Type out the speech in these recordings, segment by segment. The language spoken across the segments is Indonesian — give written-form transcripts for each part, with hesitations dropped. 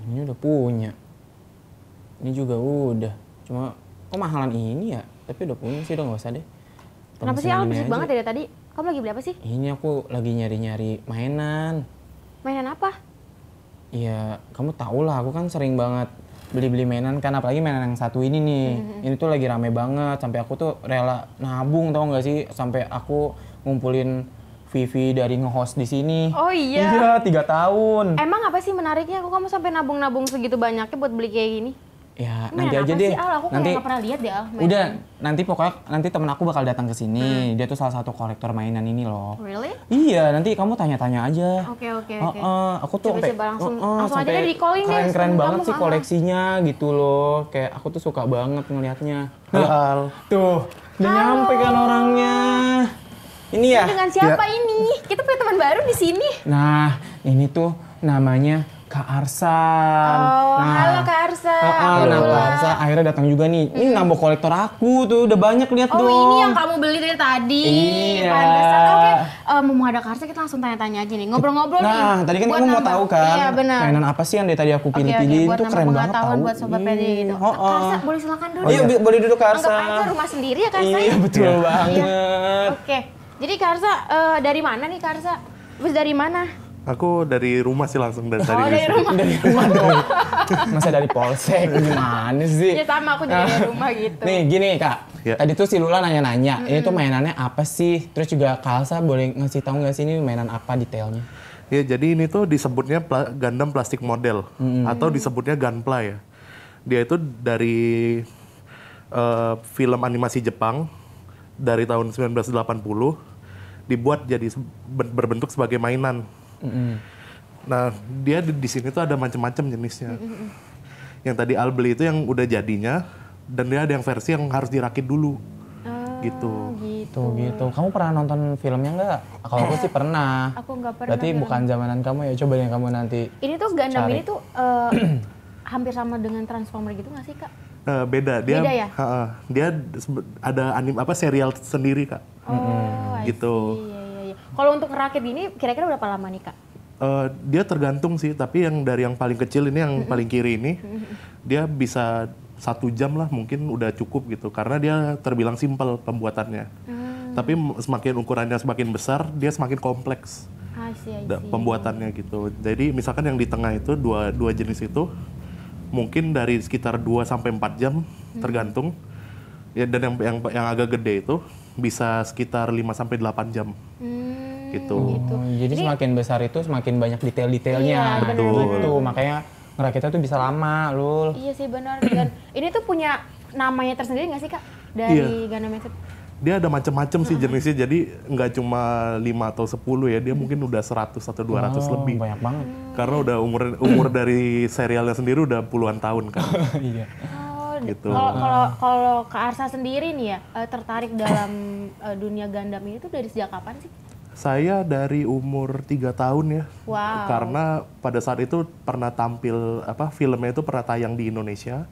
Ini udah punya. Ini juga udah. Cuma kok mahalan ini ya? Tapi udah punya sih, udah nggak usah deh. Kenapa sih Al berisik banget dari tadi? Kamu lagi beli apa sih? Ini aku lagi nyari-nyari mainan. Mainan apa? Iya, kamu tau lah, aku kan sering banget beli-beli mainan kan, apalagi mainan yang satu ini nih. Ini tuh lagi rame banget, sampai aku tuh rela nabung, tau nggak sih? Sampai aku ngumpulin Vivi dari nge-host di sini. Oh iya. Iya, 3 tahun. Emang apa sih menariknya? Kok kamu sampai nabung-nabung segitu banyaknya buat beli kayak gini? Ya, Mainan nanti aja apa deh. sih, Al? Aku nanti nggak pernah lihat deh, Al. Mainan. udah, nanti pokoknya nanti temen aku bakal datang ke sini. Dia tuh salah satu kolektor mainan ini loh. Really? Iya, nanti kamu tanya-tanya aja. Oke. Aku tuh Coba-coba langsung aja sampai deh di-calling deh. keren-keren sama banget kamu, sih Al. koleksinya gitu loh. Kayak aku tuh suka banget ngelihatnya. Halo Al. Tuh, udah nyampe kan orangnya. Ini ya? Dengan siapa ini? Kita punya teman baru di sini. Nah, ini tuh namanya Kak Arsan. Oh, halo Kak Arsan. Nah, Kak Arsan akhirnya datang juga nih. Ini nambah kolektor aku tuh, udah banyak lihat Oh, dong. ini yang kamu beli dari tadi. Iya. Pantesan. Oke, mumpung ada Kak Arsan, kita langsung tanya-tanya aja nih. Ngobrol-ngobrol nih. Nah, tadi kan buat kamu mau nambah. tahu kan, Iya, benar. mainan apa sih yang dari tadi aku pilih-pilih, Buat itu nambah keren banget pengetahuan tahu. buat Sobat PD gitu. Oh, Kak Arsan, boleh silakan dulu. Oh iya, boleh duduk Kak Anggap Arsan. aja rumah sendiri ya Kak Arsan. Iya, betul Iya. banget. Oke. Jadi Kak Arsan, dari mana nih Kak Arsan? Terus dari mana? Aku dari rumah sih langsung dari Oh, dari sini. rumah. Dari rumah dong. Masa dari polsek, gimana sih? Ya sama, aku juga dari rumah gitu. Nih gini Kak, Ya. tadi tuh si Lula nanya-nanya, ini tuh mainannya apa sih? Terus juga Kak Alsa boleh ngasih tahu nggak sih ini mainan apa detailnya? Ya, jadi ini tuh disebutnya Gundam plastik model atau disebutnya Gunpla ya. Dia itu dari film animasi Jepang dari tahun 1980 dibuat jadi berbentuk sebagai mainan. Nah, dia di sini tuh ada macam-macam jenisnya. Yang tadi Al beli itu yang udah jadinya, dan dia ada yang versi yang harus dirakit dulu. Gitu. Tuh gitu. Kamu pernah nonton filmnya nggak? Kalau aku sih pernah. Aku nggak pernah. Berarti bukan zamanan kamu ya, coba yang kamu nanti. Ini tuh Gundam cari. ini tuh hampir sama dengan Transformer gitu nggak sih Kak? Beda, dia Beda ya? dia ada serial sendiri Kak. Oh, I Gitu. see. Iya. Kalau untuk ngerakit ini kira-kira berapa lama nih Kak? Dia tergantung sih, tapi yang dari yang paling kecil ini, yang paling kiri ini, dia bisa 1 jam lah mungkin udah cukup gitu, karena dia terbilang simpel pembuatannya. Tapi semakin ukurannya semakin besar, dia semakin kompleks I see. pembuatannya gitu. Jadi misalkan yang di tengah itu dua jenis itu, mungkin dari sekitar 2 sampai 4 jam tergantung. Ya, dan yang agak gede itu bisa sekitar 5 sampai 8 jam. Gitu. Oh, jadi semakin besar itu semakin banyak detail-detailnya. Iya, benar. Gitu. Makanya ngerakitnya tuh bisa lama, Lul. Iya sih benar. Dan ini tuh punya namanya tersendiri nggak sih Kak? Dari Gundam itu? Dia ada macam-macam sih jenisnya, jadi nggak cuma 5 atau 10 ya, dia mungkin udah 100 atau 200 lebih. Banyak banget. Karena udah umur dari serialnya sendiri udah puluhan tahun kan. Iya. Oh, Gitu. Kalau Kak Arsa sendiri nih ya tertarik dalam dunia Gundam ini tuh dari sejak kapan sih? Saya dari umur 3 tahun ya. Wow. Karena pada saat itu pernah tampil, filmnya itu pernah tayang di Indonesia.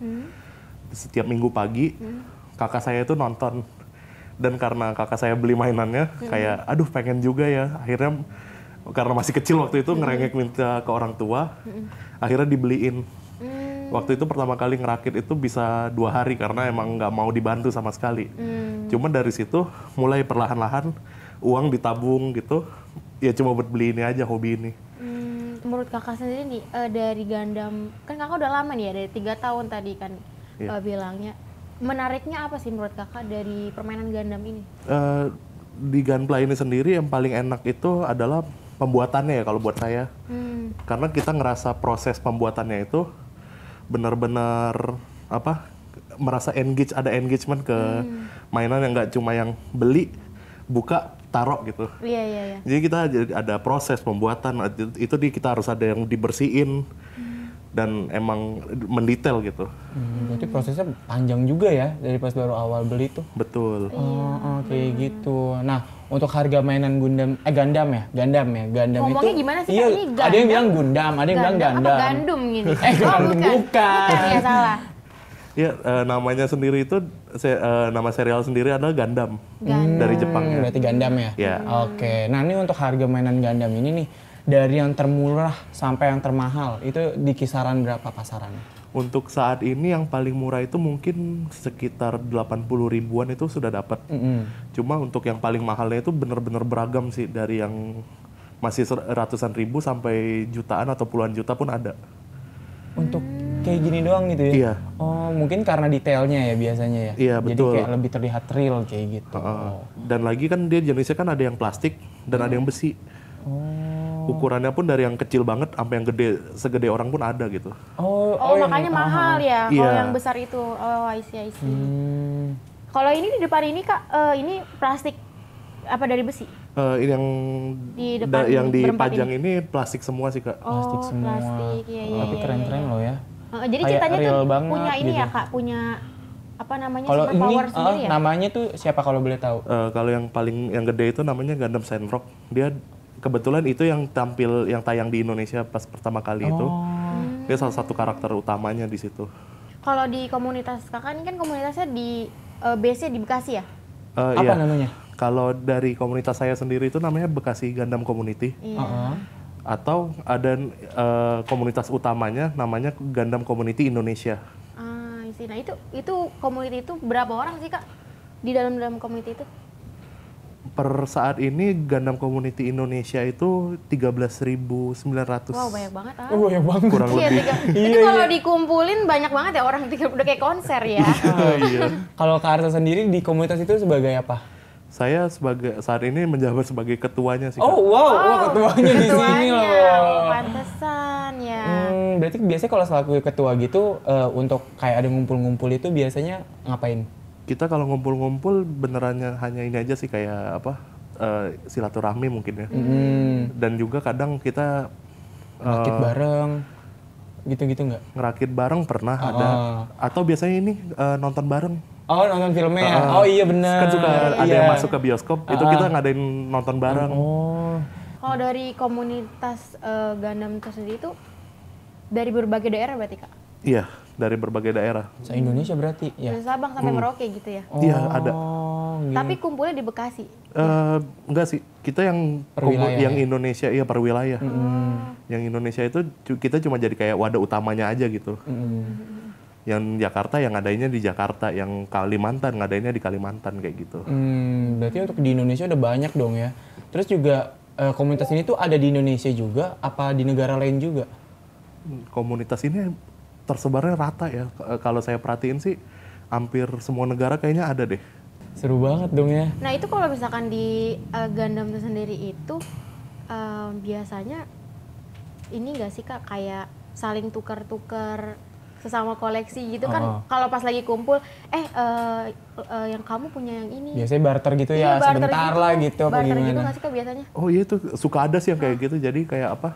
Setiap minggu pagi, kakak saya itu nonton. Dan karena kakak saya beli mainannya, kayak aduh pengen juga ya. Akhirnya karena masih kecil waktu itu ngerengek minta ke orang tua, akhirnya dibeliin. Waktu itu pertama kali ngerakit itu bisa 2 hari karena emang nggak mau dibantu sama sekali. Cuma dari situ mulai perlahan-lahan uang ditabung gitu, ya cuma buat beli ini aja, hobi ini. Menurut kakak sendiri nih dari Gundam, kan kakak udah lama nih ya, dari 3 tahun tadi kan bilangnya. Menariknya apa sih menurut kakak dari permainan Gundam ini? Di Gunpla ini sendiri yang paling enak itu adalah pembuatannya ya kalau buat saya. Karena kita ngerasa proses pembuatannya itu benar-benar merasa ada engagement ke mainan yang nggak cuma yang beli, buka, taruh gitu. Iya. Jadi kita ada proses pembuatan, itu kita harus ada yang dibersihin dan emang mendetail gitu. Berarti prosesnya panjang juga ya dari pas baru awal beli tuh. Betul. Oh, kayak gitu. Nah, untuk harga mainan Gundam Gundam Ngomongnya itu gimana sih, iya, Kak? Ini ada yang bilang Gundam, ada yang bilang Gundam Gundam. apa Gandum gini? Gundam bukan. Bukan ya, salah. Ya, namanya sendiri itu nama serial sendiri adalah Gundam. Dari Jepang ya. Berarti Gundam ya? Ya. Oke. Nah, ini untuk harga mainan Gundam ini nih dari yang termurah sampai yang termahal itu di kisaran berapa pasarannya? Untuk saat ini yang paling murah itu mungkin sekitar 80 ribuan itu sudah dapat. Cuma untuk yang paling mahalnya itu benar-benar beragam sih, dari yang masih ratusan ribu sampai jutaan atau puluhan juta pun ada. Untuk kayak gini doang gitu ya? Iya. Oh, mungkin karena detailnya ya biasanya ya? Iya, Jadi betul. kayak lebih terlihat real kayak gitu. Dan lagi kan dia jenisnya kan ada yang plastik dan ada yang besi. Ukurannya pun dari yang kecil banget sampai yang gede, segede orang pun ada gitu. Oh, yang- makanya mahal ya kalau Iya. yang besar itu. Oh, I see. Kalau ini di depan ini Kak, ini plastik apa dari besi? Ini yang Di depan yang berempat dipajang ini plastik semua sih Kak. Plastik Oh, semua. plastik. Iya, iya, Tapi iya, keren-keren iya. loh ya. Jadi Kayak ceritanya tuh real banget punya ini gitu. ya Kak, punya apa namanya, Kalau super ini power sendiri ya? namanya tuh siapa kalau boleh tahu? Kalau yang gede itu namanya Gundam Sandrock. Dia kebetulan itu yang tayang di Indonesia pas pertama kali itu. Dia salah satu karakter utamanya di situ. Kalau di komunitas Kakak ini kan komunitasnya di base-nya di Bekasi ya? Apa Iya. namanya? Kalau dari komunitas saya sendiri itu namanya Bekasi Gundam Community. Iya. Atau ada komunitas utamanya namanya Gundam Community Indonesia. Isi. Nah itu community itu berapa orang sih Kak di dalam community itu? Per saat ini Gundam Community Indonesia itu 13.900. Wow, banyak banget ah. Oh, banyak banget. Kurang Iya, lebih. itu kalau dikumpulin banyak banget ya orang, udah kayak konser ya. Iya. Kalau Kak Arsa sendiri di komunitas itu sebagai apa? Saya saat ini menjabat sebagai ketuanya sih, Kak. Oh, wow, ketuanya di sini Ketuanya. loh. Oh, pantesan ya. Berarti biasanya kalau selaku ketua gitu untuk kayak ada ngumpul-ngumpul itu biasanya ngapain? Kita kalau ngumpul-ngumpul benerannya hanya ini aja sih, kayak apa, silaturahmi mungkin ya. Dan juga kadang kita Rakit bareng, gitu-gitu nggak? ngerakit bareng pernah ada. Atau biasanya ini nonton bareng. Oh, nonton filmnya ya? Oh iya benar. Kan suka ada Iya. yang masuk ke bioskop, itu kita ngadain nonton bareng. Oh, Kalau dari komunitas Gundam itu sendiri itu dari berbagai daerah berarti Kak? Iya, dari berbagai daerah. se-Indonesia berarti ya? Dari Sabang sampai Merauke gitu ya? Iya, ada. Oh, gitu. Tapi kumpulnya di Bekasi? Enggak sih, kita yang Per wilayah yang ya? Indonesia, iya per wilayah. Yang Indonesia itu kita cuma jadi kayak wadah utamanya aja gitu. Yang Jakarta yang ngadainnya di Jakarta, yang Kalimantan ngadainnya di Kalimantan kayak gitu. Berarti untuk di Indonesia udah banyak dong ya. Terus juga komunitas ini tuh ada di Indonesia juga, apa di negara lain juga? Komunitas ini tersebarnya rata ya. Kalau saya perhatiin sih hampir semua negara kayaknya ada deh. Seru banget dong ya. Nah itu kalau misalkan di Gundam itu sendiri itu biasanya ini nggak sih Kak, kayak saling tukar-tukar sesama koleksi gitu kan? Kalau pas lagi kumpul, yang kamu punya yang ini. Biasanya barter gitu Iya, ya, barter sebentar gitu. lah gitu apa Barter gimana? gitu nggak sih Kak biasanya? Oh iya, itu suka ada sih yang kayak gitu. Jadi kayak apa?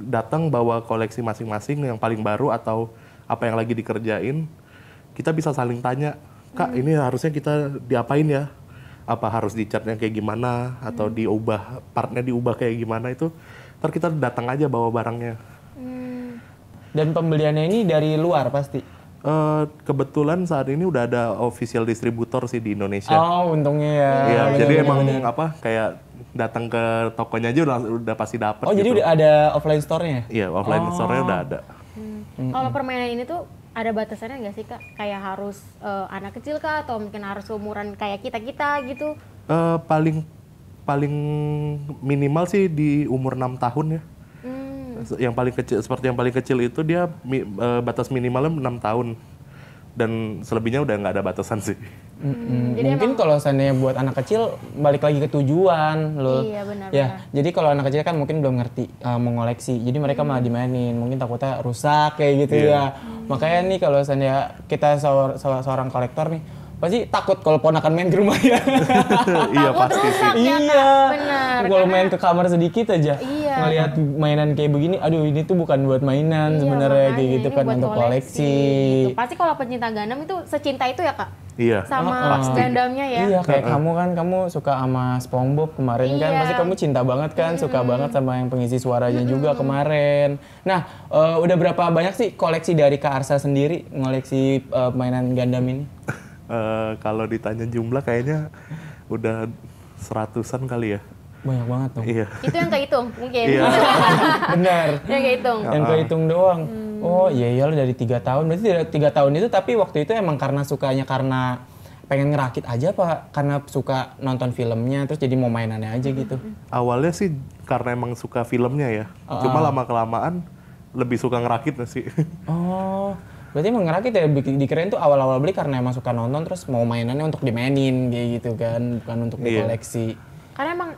Datang bawa koleksi masing-masing yang paling baru atau apa yang lagi dikerjain. Kita bisa saling tanya, Kak ini harusnya kita diapain ya? Apa harus dicatnya kayak gimana? Atau diubah, partnya diubah kayak gimana itu? Ntar kita datang aja bawa barangnya. Dan pembeliannya ini dari luar pasti? Kebetulan saat ini udah ada official distributor sih di Indonesia. Oh untungnya ya. Iya, Bener, jadi bener, emang bener. apa kayak datang ke tokonya aja udah pasti dapet. Oh jadi gitu. udah ada offline store-nya? Iya, offline store-nya udah ada. Kalau permainan ini tuh ada batasannya nggak sih Kak? Kayak harus anak kecil Kak, atau mungkin harus umuran kayak kita-kita gitu? Paling minimal sih di umur 6 tahun ya. Yang paling kecil, seperti yang paling kecil itu dia batas minimalnya 6 tahun. Dan selebihnya udah nggak ada batasan sih. Mungkin kalau seandainya buat anak kecil balik lagi ke tujuan loh. Iya, benar, Ya, jadi kalau anak kecil kan mungkin belum ngerti mau ngoleksi. Jadi mereka malah dimainin, mungkin takutnya rusak kayak gitu ya. Makanya nih kalau seandainya kita seorang kolektor nih, pasti takut kalau ponakan main ke rumah ya. Iya Takut pasti sih. rusak ya, Kak? Iya. Benar, Kalau main ke kamar sedikit aja, Iya. ngelihat mainan kayak begini, aduh ini tuh bukan buat mainan sebenarnya kayak gitu ini kan buat untuk koleksi. gitu. Pasti kalau pencinta Gundam itu secinta itu ya Kak? Iya. Sama Gundamnya ya? Iya, kayak kamu suka sama SpongeBob kemarin kan, Iya. pasti kamu cinta banget kan, suka banget sama yang pengisi suaranya juga kemarin. Nah, udah berapa banyak sih koleksi dari Kak Arsa sendiri ngoleksi mainan Gundam ini? Kalau ditanya jumlah kayaknya udah 100-an kali ya. Banyak banget tuh. Iya. Itu yang kehitung mungkin. Iya. Benar. Yang kehitung. Yang kehitung doang. Oh iya dari 3 tahun. Berarti dari 3 tahun itu tapi waktu itu emang karena sukanya karena pengen ngerakit aja Pak? Karena suka nonton filmnya terus jadi mau mainannya aja gitu? Awalnya sih karena emang suka filmnya ya. Cuma lama-kelamaan lebih suka ngerakitnya sih. Oh, berarti emang ngerakit ya dikirain tuh awal-awal beli karena emang suka nonton terus mau mainannya untuk dimainin kayak gitu kan, bukan untuk dikoleksi. Karena emang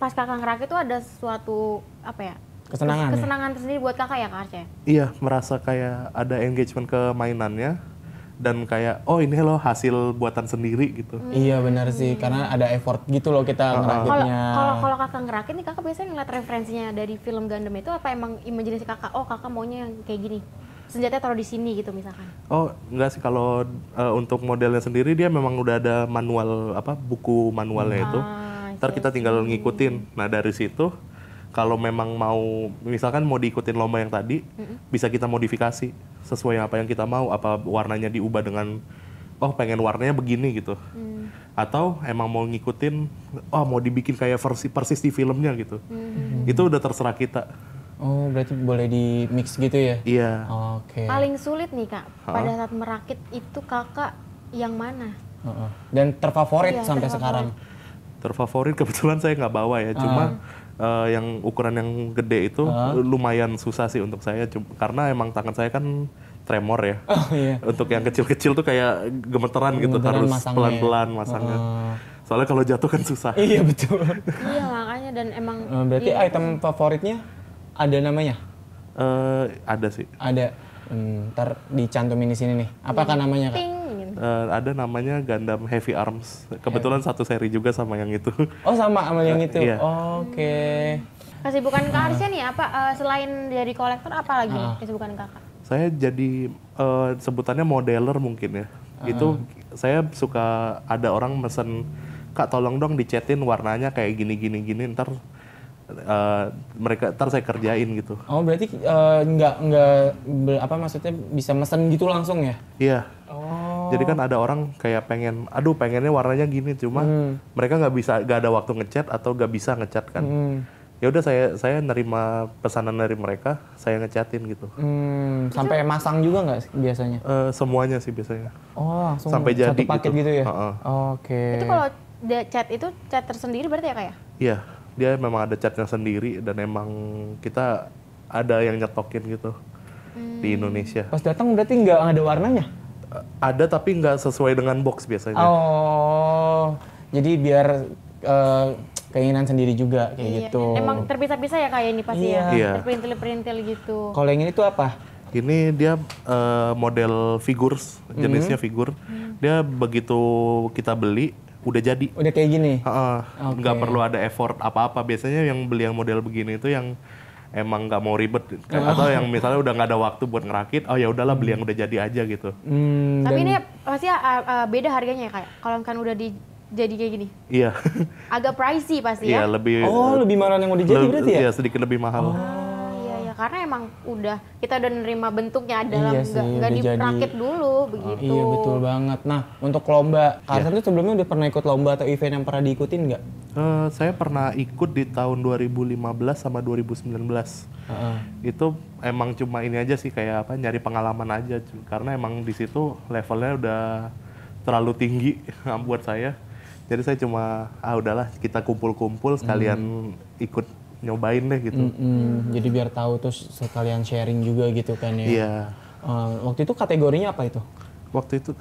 pas kakak ngerakit tuh ada suatu apa ya? Kesenangan tersendiri buat kakak ya Kak Arca? Iya, merasa kayak ada engagement ke mainannya dan kayak oh ini loh hasil buatan sendiri gitu. Iya benar sih, karena ada effort gitu loh kita ngerakitnya. Kalau kakak ngerakit nih kakak biasanya ngeliat referensinya dari film Gundam itu apa emang imajinasi kakak? Oh kakak maunya yang kayak gini, senjatanya taruh di sini gitu misalkan? Oh enggak sih, kalau untuk modelnya sendiri dia memang udah ada manual buku manualnya itu. Ntar kita tinggal ngikutin. Nah dari situ kalau memang mau misalkan mau diikutin lomba yang tadi bisa kita modifikasi sesuai apa yang kita mau, apa warnanya diubah dengan oh pengen warnanya begini gitu. Atau emang mau ngikutin mau dibikin kayak versi persis di filmnya gitu. Itu udah terserah kita. Oh berarti boleh di mix gitu ya? Iya. Oke. Paling sulit nih Kak pada saat merakit itu kakak yang mana? Dan terfavorit sampai sekarang? Terfavorit kebetulan saya nggak bawa ya, cuma yang ukuran yang gede itu lumayan susah sih untuk saya, karena emang tangan saya kan tremor ya. Oh iya. Untuk yang kecil-kecil tuh kayak gemeteran gitu, harus pelan-pelan masangnya. Soalnya kalau jatuh kan susah. Iya betul. Iya makanya, dan emang berarti item favoritnya ada namanya? Ada sih. Ada. Ntar dicantumin di sini nih. Apakah namanya Kak? ting gitu. Ada namanya Gundam Heavy Arms. Kebetulan satu seri juga sama yang itu. Oh sama yang itu? Iya. Oke. Kesibukan Kak Arsya nih apa selain dari kolektor apa lagi nih kesibukan kakak? Saya jadi sebutannya modeler mungkin ya. Itu saya suka ada orang mesen, Kak tolong dong dicetin warnanya kayak gini ntar ntar saya kerjain gitu. Oh berarti nggak apa maksudnya bisa mesen gitu langsung ya? Iya. Oh. Jadi kan ada orang kayak pengennya warnanya gini, cuma mereka nggak ada waktu ngecat atau nggak bisa ngecat kan. Ya udah saya nerima pesanan dari mereka, saya ngecatin gitu. Sampai masang juga nggak biasanya? Semuanya sih biasanya. Oh langsung sampai jadi satu paket gitu ya? Oke. Itu kalau cat tersendiri berarti ya Kak ya? Iya, dia memang ada catnya sendiri dan emang kita ada yang nyetokin gitu di Indonesia. Pas datang berarti nggak ada warnanya? Ada tapi nggak sesuai dengan box biasanya. Oh, jadi biar keinginan sendiri juga kayak gitu. Emang terpisah-pisah ya kayak ini pasti Iya. ya? Terperintil-perintil gitu. Kalau yang ini tuh apa? Ini dia model figures, jenisnya figur. Dia begitu kita beli udah jadi. Udah kayak gini? Nggak perlu ada effort apa-apa. Biasanya yang beli yang model begini itu yang emang nggak mau ribet, atau yang misalnya udah nggak ada waktu buat ngerakit, oh ya udahlah beli yang udah jadi aja gitu. Tapi ini pasti beda harganya ya kayak kalau kan udah jadi kayak gini. Iya. Agak pricey pasti Iya, ya. lebih mahal yang udah jadi berarti ya? Iya, sedikit lebih mahal. Iya karena emang kita udah nerima bentuknya dalam Iya sih, nggak udah dirakit dulu begitu. Iya betul banget. Nah untuk lomba, Kak Arsan tuh sebelumnya udah pernah ikut lomba atau event yang pernah diikutin nggak? Saya pernah ikut di tahun 2015 sama 2019. Itu emang cuma ini aja sih, kayak nyari pengalaman aja, karena emang di situ levelnya udah terlalu tinggi buat saya. Jadi saya cuma udahlah kita kumpul-kumpul sekalian ikut nyobain deh gitu. Jadi biar tahu terus sekalian sharing juga gitu kan ya. Iya. Waktu itu kategorinya apa itu? Waktu itu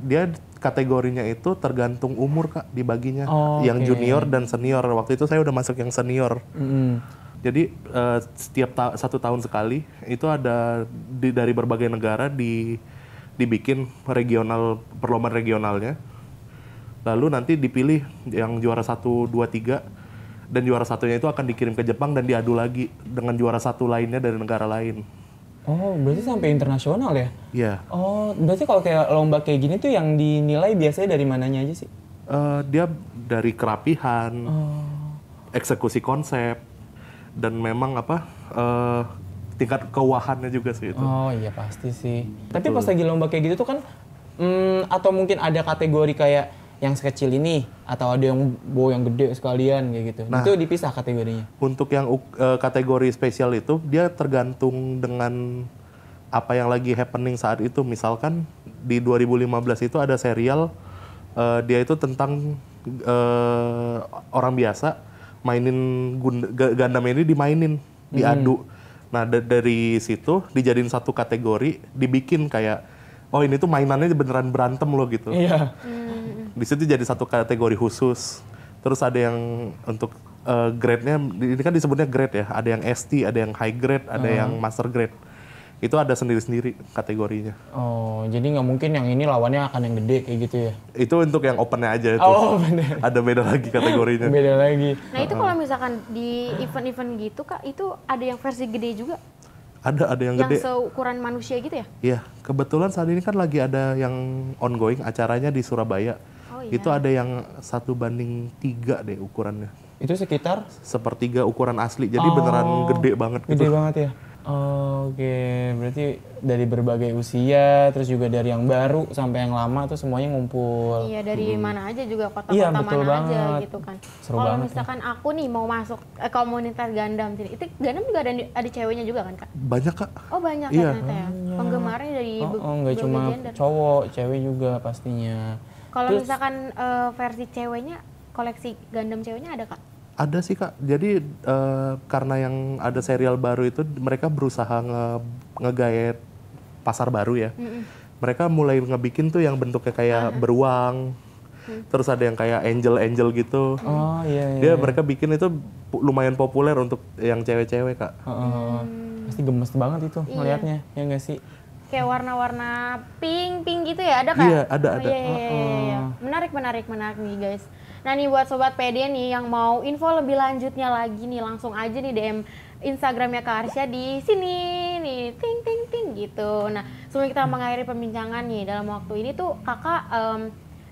dia kategorinya itu tergantung umur Kak, dibaginya. Yang junior dan senior. Waktu itu saya udah masuk yang senior. Jadi setiap 1 tahun sekali itu ada dari berbagai negara dibikin perlombaan regionalnya. Lalu nanti dipilih yang juara 1, 2, 3, dan juara satunya itu akan dikirim ke Jepang dan diadu lagi dengan juara satu lainnya dari negara lain. Oh, berarti sampai internasional ya? Iya. Oh, berarti kalau kayak lomba kayak gini tuh yang dinilai biasanya dari mananya aja sih? Dia dari kerapihan, eksekusi konsep, dan memang tingkat keuahannya juga sih itu. Oh iya pasti sih. Tapi pas lagi lomba kayak gitu tuh kan, atau mungkin ada kategori kayak yang sekecil ini atau ada yang bawa yang gede sekalian kayak gitu. Nah, itu dipisah kategorinya. Untuk yang kategori spesial itu dia tergantung dengan apa yang lagi happening saat itu. Misalkan di 2015 itu ada serial dia itu tentang orang biasa mainin Gundam ini dimainin, diadu. Nah dari situ dijadiin satu kategori, dibikin kayak oh ini tuh mainannya beneran berantem loh gitu. Iya. Di situ jadi satu kategori khusus. Terus ada yang untuk grade-nya, ini kan disebutnya grade ya. Ada yang ST, ada yang high grade, ada yang master grade. Itu ada sendiri-sendiri kategorinya. Oh, jadi nggak mungkin yang ini lawannya akan yang gede kayak gitu ya? Itu untuk yang open-nya aja itu. Oh, bener. Ada beda lagi kategorinya. Beda lagi. Nah itu kalau misalkan di event-event gitu Kak, itu ada yang versi gede juga? Ada yang gede. Yang seukuran manusia gitu ya? Iya, kebetulan saat ini kan lagi ada yang ongoing, acaranya di Surabaya. Oh, iya. Itu ada yang 1:3 deh ukurannya. Itu sekitar? 1/3 ukuran asli, jadi beneran gede banget gitu. Gede banget ya? Oke, berarti dari berbagai usia, terus juga dari yang baru sampai yang lama tuh semuanya ngumpul. Iya, dari mana aja juga, kota-kota Iya, betul mana aja banget. gitu kan. Seru Kalau banget misalkan aku nih mau masuk komunitas Gundam sini, itu Gundam juga ada ceweknya juga kan Kak? Banyak Kak. Oh banyak Iya. ya ternyata ya? Penggemarnya dari Nggak cuma gender. cowok, cewek juga pastinya. Kalau misalkan versi ceweknya, koleksi Gundam ceweknya ada Kak? Ada sih Kak, jadi karena yang ada serial baru itu mereka berusaha ngegayet pasar baru ya. Mereka mulai ngebikin tuh yang bentuknya kayak beruang, terus ada yang kayak angel-angel gitu. Oh iya. Dia mereka bikin itu lumayan populer untuk yang cewek-cewek Kak. Pasti gemes banget itu ngelihatnya, ya nggak sih? Kayak warna-warna pink gitu ya, ada Kak? Iya, ada. Oh, iya. Menarik nih guys. Nah nih buat Sobat PD nih yang mau info lebih lanjutnya lagi nih, langsung aja nih DM Instagramnya Kak Arsya di sini nih, ting gitu. Nah sebelum kita mengakhiri perbincangan nih, dalam waktu ini tuh kakak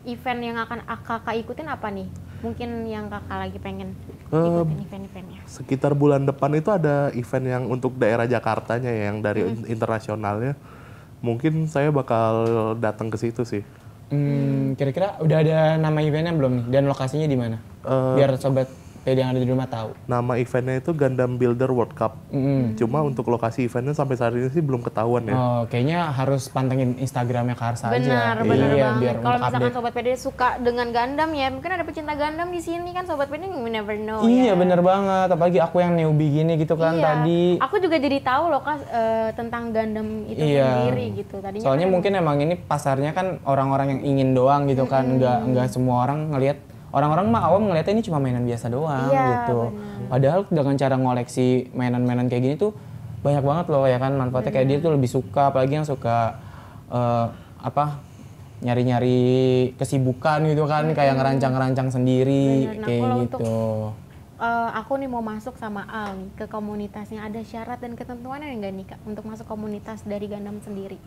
event yang akan kakak ikutin apa nih? Mungkin yang kakak lagi pengen ikutin event-eventnya. Sekitar bulan depan itu ada event yang untuk daerah Jakartanya ya, yang dari internasionalnya. Mungkin saya bakal datang ke situ sih. Kira-kira udah ada nama eventnya belum nih? Dan lokasinya di mana? Biar Sobat PD yang ada di rumah tahu. Nama eventnya itu Gundam Builder World Cup. Cuma untuk lokasi eventnya sampai saat ini sih belum ketahuan ya. Oh, kayaknya harus pantengin Instagramnya Kak Arsa aja. Benar Iya, banget. biar Kalau untuk misalkan update. Sobat PD suka dengan Gundam ya, mungkin ada pecinta Gundam di sini kan, Sobat PD we never know Iya, ya. bener banget. Apalagi aku yang newbie gini gitu kan Iya. tadi. Aku juga jadi tahu loh Kak tentang Gundam itu sendiri gitu. Tadinya Soalnya kan mungkin emang ini pasarnya kan orang-orang yang ingin doang gitu kan, nggak semua orang ngelihat. Orang-orang mah awam ngeliatnya ini cuma mainan biasa doang Iya, gitu. Padahal dengan cara ngoleksi mainan-mainan kayak gini tuh banyak banget loh ya kan manfaatnya. Kayak dia tuh lebih suka, apalagi yang suka nyari-nyari kesibukan gitu kan, kayak ngerancang-ngerancang sendiri. Bener. Nah, kayak kalau gitu. aku nih mau masuk sama Al nih ke komunitasnya, ada syarat dan ketentuannya enggak nih Kak untuk masuk komunitas dari Gundam sendiri?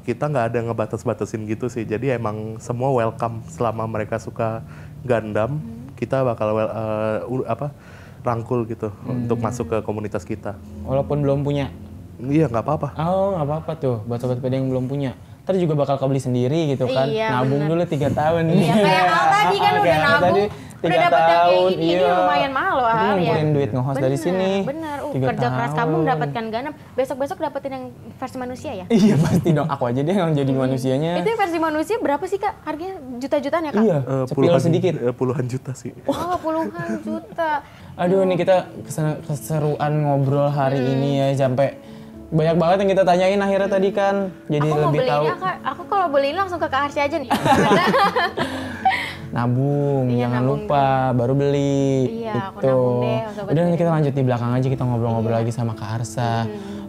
Kita nggak ada ngebatas-batasin gitu sih. Jadi emang semua welcome selama mereka suka Gundam. Kita bakal rangkul gitu untuk masuk ke komunitas kita. Walaupun belum punya. Iya nggak apa-apa. Oh, nggak apa-apa tuh buat Sobat PD yang belum punya. Ntar juga bakal kebeli sendiri gitu kan. Iya, Nabung dulu 3 tahun. Iya, kayak Al tadi kan udah Kayak Al nabung, tadi, udah 3 dapet yang kayak tahun, gini, ini lumayan mahal loh Aku Al ya. ngumpulin duit nge-host dari sini. Bener, 3 kerja keras kamu tahun. mendapatkan Gundam, besok-besok dapetin yang versi manusia ya? Iya pasti dong, aku aja deh yang jadi manusianya. Itu yang versi manusia berapa sih Kak? Harganya juta-jutaan ya Kak? Iya, sepil sedikit. Puluhan juta sih. Oh puluhan juta. Aduh ini kita keseruan ngobrol hari ini ya, sampai banyak banget yang kita tanyain akhirnya tadi kan. Jadi Aku mau lebih tahu. beliinnya Kak, aku kalau beliin langsung ke Kak Arsya aja nih. Nabung, Iya, jangan nabung lupa, baru beli. Iya, aku gitu. nabung deh, Sobat Udah nanti PD. kita lanjut di belakang aja, kita ngobrol-ngobrol lagi sama Kak Arsa.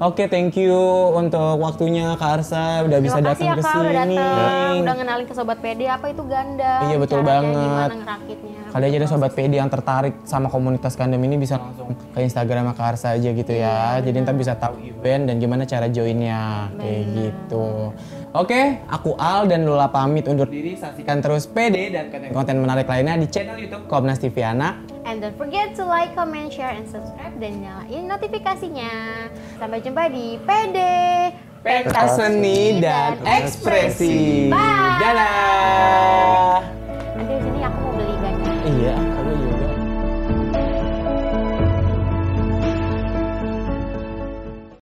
Oke, thank you untuk waktunya Kak Arsa, udah bisa Terima kasih datang ya ke Kak udah datang, sini. udah ngenalin ke Sobat PD apa itu Gundam. Iya, betul caranya banget. Gimana ngerakitnya. Kali aja deh Sobat PD yang tertarik sama komunitas Gundam ini bisa langsung ke Instagram Kak Arsa aja gitu ya. Jadi ntar bisa tahu event dan gimana cara joinnya, kayak gitu. Oke, aku Al dan Lula pamit undur diri. Saksikan terus PD dan konten-konten menarik lainnya di channel YouTube Komnas TV Anak. And don't forget to like, comment, share, and subscribe dan nyalain notifikasinya. Sampai jumpa di PD. Pesta seni dan ekspresi. Bye. Dadah.